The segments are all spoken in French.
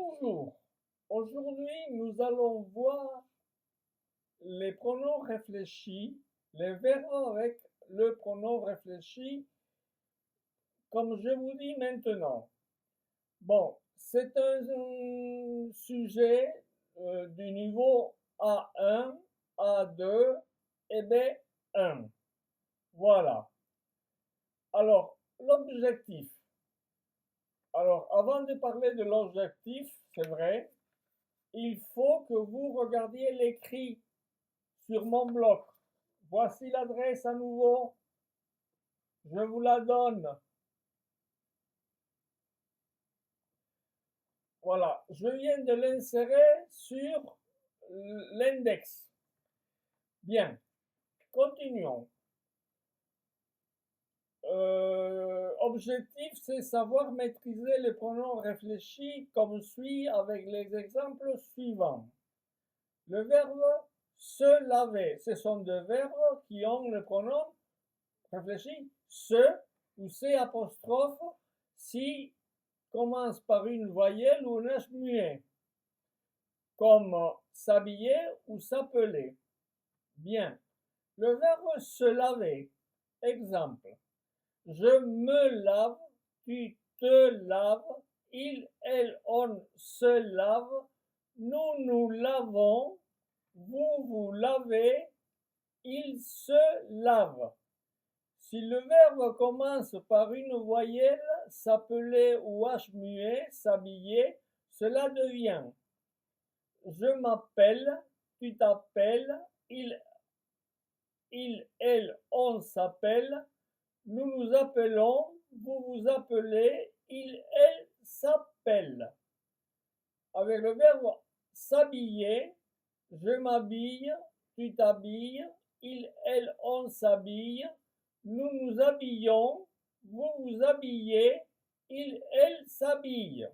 Bonjour. Aujourd'hui, nous allons voir les pronoms réfléchis, les verbes avec le pronom réfléchi, comme je vous dis maintenant. Bon, c'est un sujet du niveau A1, A2 et B1. Voilà. Alors, l'objectif. Alors, avant de parler de l'objectif, c'est vrai, il faut que vous regardiez l'écrit sur mon bloc. Voici l'adresse à nouveau. Je vous la donne. Voilà, je viens de l'insérer sur l'index. Bien, continuons. Objectif, c'est savoir maîtriser les pronoms réfléchis comme suit avec les exemples suivants. Le verbe se laver, ce sont deux verbes qui ont le pronom réfléchi se ou c apostrophe si commence par une voyelle ou un H muet, comme s'habiller ou s'appeler. Bien. Le verbe se laver. Exemple. Je me lave, tu te laves, il, elle, on se lave, nous nous lavons, vous vous lavez, il se lave. Si le verbe commence par une voyelle, s'appeler ou H muet, s'habiller, cela devient je m'appelle, tu t'appelles, il, elle, on s'appelle, nous nous appelons, vous vous appelez, il, elle s'appelle. Avec le verbe s'habiller, je m'habille, tu t'habilles, il, elle, on s'habille, nous nous habillons, vous vous habillez, il, elle s'habille.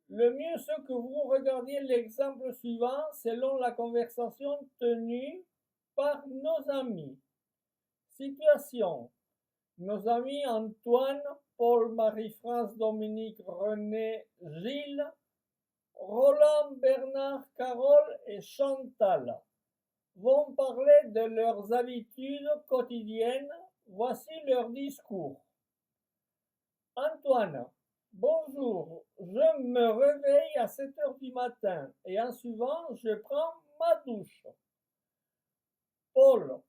Le mieux, c'est que vous regardiez l'exemple suivant selon la conversation tenue par nos amis. Situation. Nos amis Antoine, Paul, Marie-France, Dominique, René, Gilles, Roland, Bernard, Carole et Chantal vont parler de leurs habitudes quotidiennes. Voici leur discours. Antoine. Bonjour, je me réveille à 7 heures du matin et en suivant, je prends ma douche. Paul,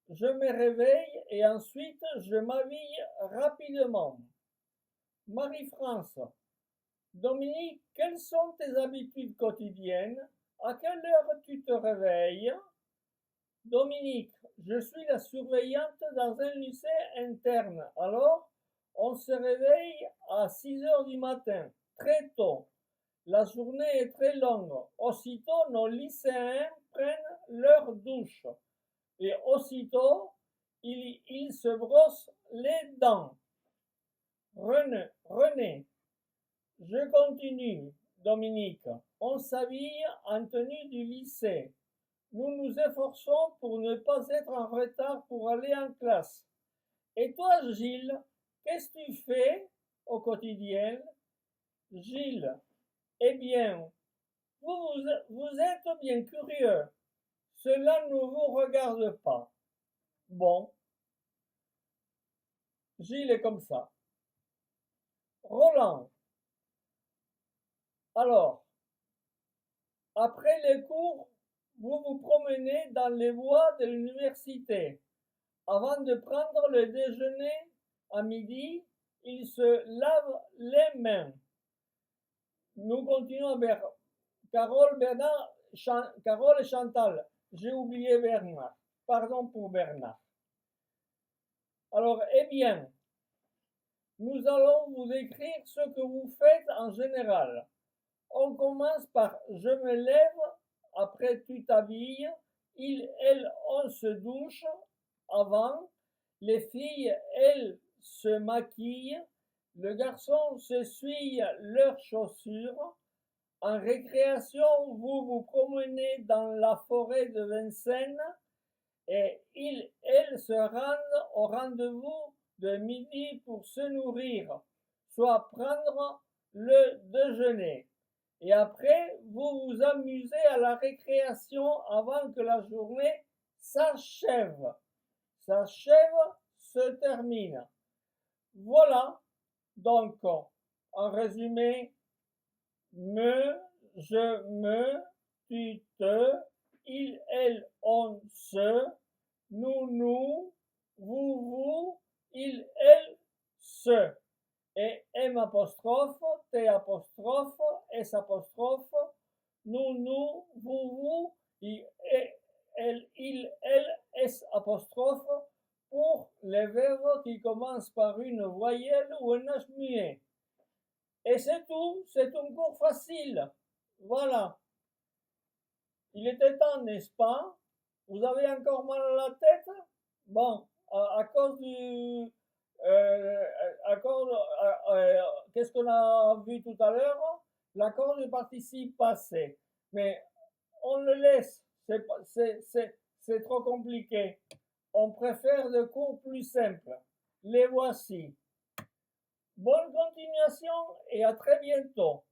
je me réveille et ensuite je m'habille rapidement. Marie-France, Dominique, quelles sont tes habitudes quotidiennes? À quelle heure tu te réveilles? Dominique, je suis la surveillante dans un lycée interne, alors on se réveille à 6 heures du matin, très tôt. La journée est très longue. Aussitôt, nos lycéens prennent leur douche. Et aussitôt, ils se brossent les dents. René, je continue. Dominique, on s'habille en tenue du lycée. Nous nous efforçons pour ne pas être en retard pour aller en classe. Et toi, Gilles, qu'est-ce que tu fais au quotidien? Gilles, eh bien, vous êtes bien curieux. Cela ne vous regarde pas. Bon, Gilles est comme ça. Roland, alors, après les cours, vous vous promenez dans les voies de l'université. Avant de prendre le déjeuner à midi, il se lave les mains. Nous continuons vers Carole, Bernard, Carole et Chantal. J'ai oublié Bernard. Pardon pour Bernard. Alors, eh bien, nous allons vous écrire ce que vous faites en général. On commence par je me lève, après tu t'habilles, il, elle, on se douche avant, les filles, elles, se maquillent, le garçon s'essuie leurs chaussures. En récréation, vous vous promenez dans la forêt de Vincennes et il, elle se rendent au rendez-vous de midi pour se nourrir, soit prendre le déjeuner. Et après, vous vous amusez à la récréation avant que la journée s'achève. S'achève, se termine. Voilà. Donc, en résumé, me, je, me, tu, te, il, elle, on, se, nous, vous, il, elle, se. Et M apostrophe, T apostrophe, S apostrophe, nous, vous, il, elle, S apostrophe, pour les verbes qui commencent par une voyelle ou un H muet. Et c'est tout, c'est un cours facile. Voilà. Il était temps, n'est-ce pas? Vous avez encore mal à la tête? Bon, à cause du... qu'est-ce qu'on a vu tout à l'heure? L'accord du participe passé. Mais on le laisse, c'est trop compliqué. On préfère des cours plus simples. Les voici. Bonne continuation et à très bientôt.